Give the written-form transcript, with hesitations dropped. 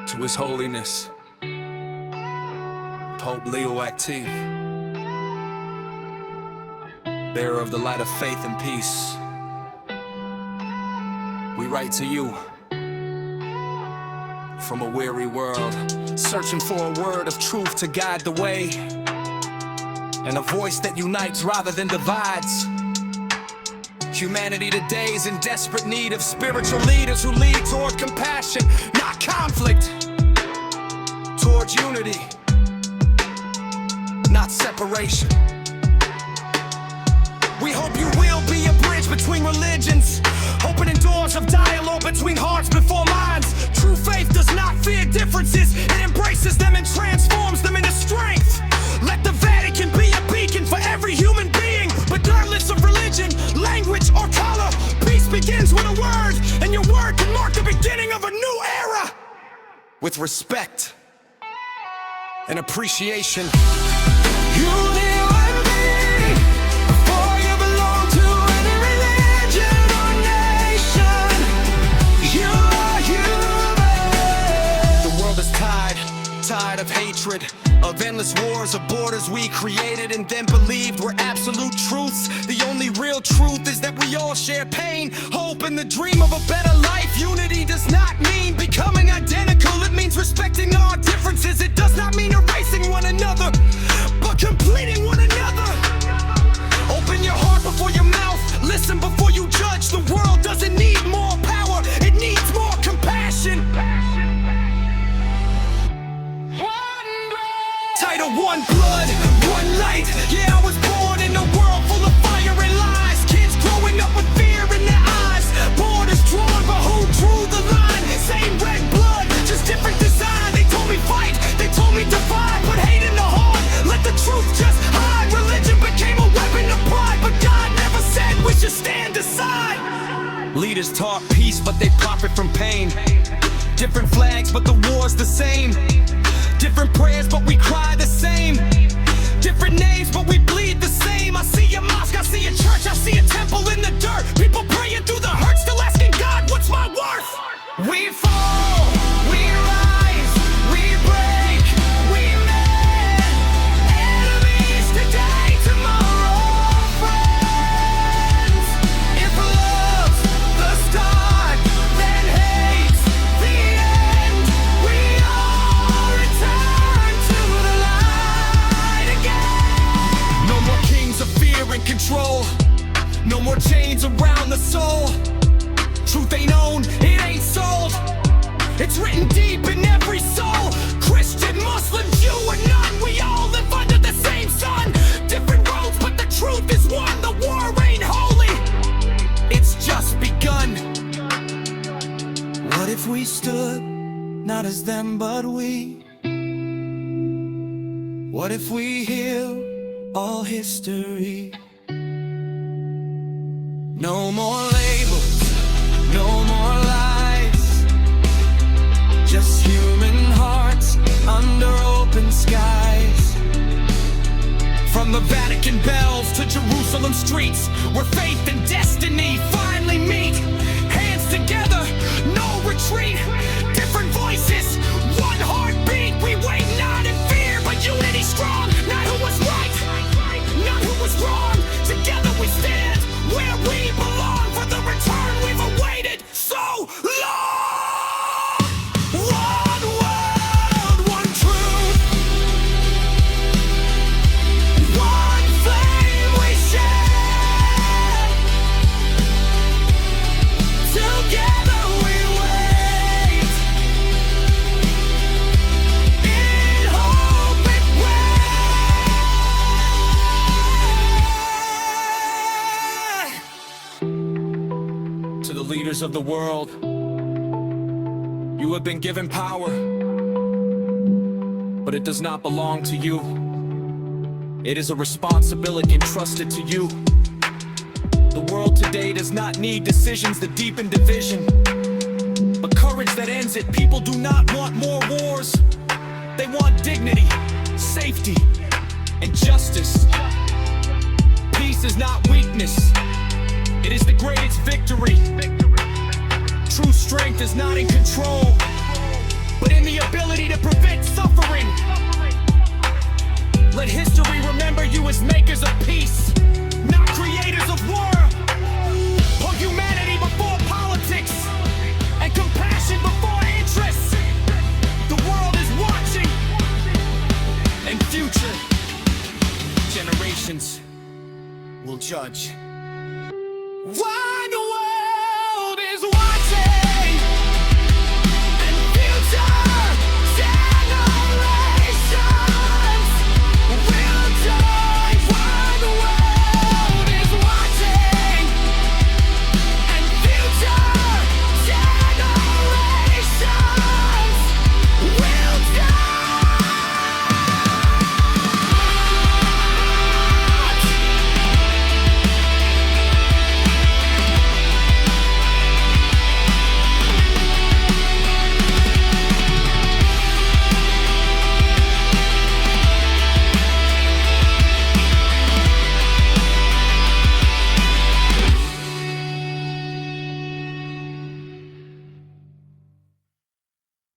To His Holiness, Pope Leo Active, bearer of the light of faith and peace, we write to you from a weary world, searching for a word of truth to guide the way, and a voice that unites rather than divides. Humanity today is in desperate need of spiritual leaders who lead toward compassion, not conflict, towards unity, not separation. We hope you will be a bridge between religions, opening doors of dialogue between hearts before minds. True faith does not fear differences, it embraces them and transforms them into strength. Let the Vatican be a beacon for every human being, regardless of religion, language, or color. Peace begins with a word, and your word can mark the beginning of a new era. With respect and appreciation. Unity with me, before you belong to any religion or nation. You are human. The world is tired of hatred, of endless wars, of borders we created and then believed were absolute truths. The only real truth is that we all share pain, hope, and the dream of a better life. Unity does not mean becoming identical. It means respecting our differences. It does not mean erasing one another, but completing one another. Open your heart before your mouth. Listen before you judge. The world doesn't need more power. It needs more compassion. Title, one blood, one light. Yeah, I was born in a world full of fire and lies. Kids growing up with fear in their eyes. Borders drawn, but who drew the line? Same red blood, just different design. They told me fight, they told me divide, put hate in the heart, let the truth just hide. Religion became a weapon of pride, but God never said we should stand aside. Leaders taught peace, but they profit from pain. Different flags, but the war's the same. Different prayers, but we cry the same. Different names, but we bleed the same. I see a mosque, I see a church, I see a temple in the dirt. People praying through the hurt, still asking God, what's my worth? We fall, we rise, we break, we mend. Enemies today, tomorrow friends. If love's the start, then hate's the end. We all return to the light again. No more kings of fear and control, no more chains around the soul. Truth ain't owned, it ain't sold. It's written deep in every soul. Christian, Muslim, Jew, or none, we all live under the same sun. Different roads, but the truth is one. The war ain't holy, it's just begun. What if we stood, not as them, but we? What if we heal all history? No more labels, no more lies, just human hearts under open skies. From the Vatican bells to Jerusalem streets, where faith and destiny finally meet. Hands together, no retreat. Different voices, one heartbeat. We wait not in fear, but unity strong. Not who was right, not who was wrong. Together we stand where we belong, for the return we've awaited so long. One world, one truth, one flame we share. Together we wait, in hope and prayer. To the leaders of the world, you have been given power, but it does not belong to you. It is a responsibility entrusted to you. The world today does not need decisions that deepen division, but courage that ends it. People do not want more wars. They want dignity, safety, and justice. Peace is not weakness, it is the greatest victory. True strength is not in control, but in the ability to prevent suffering. Let history remember you as makers of peace, not creators of war. Put humanity before politics, and compassion before interests. The world is watching, and future generations will judge. Why?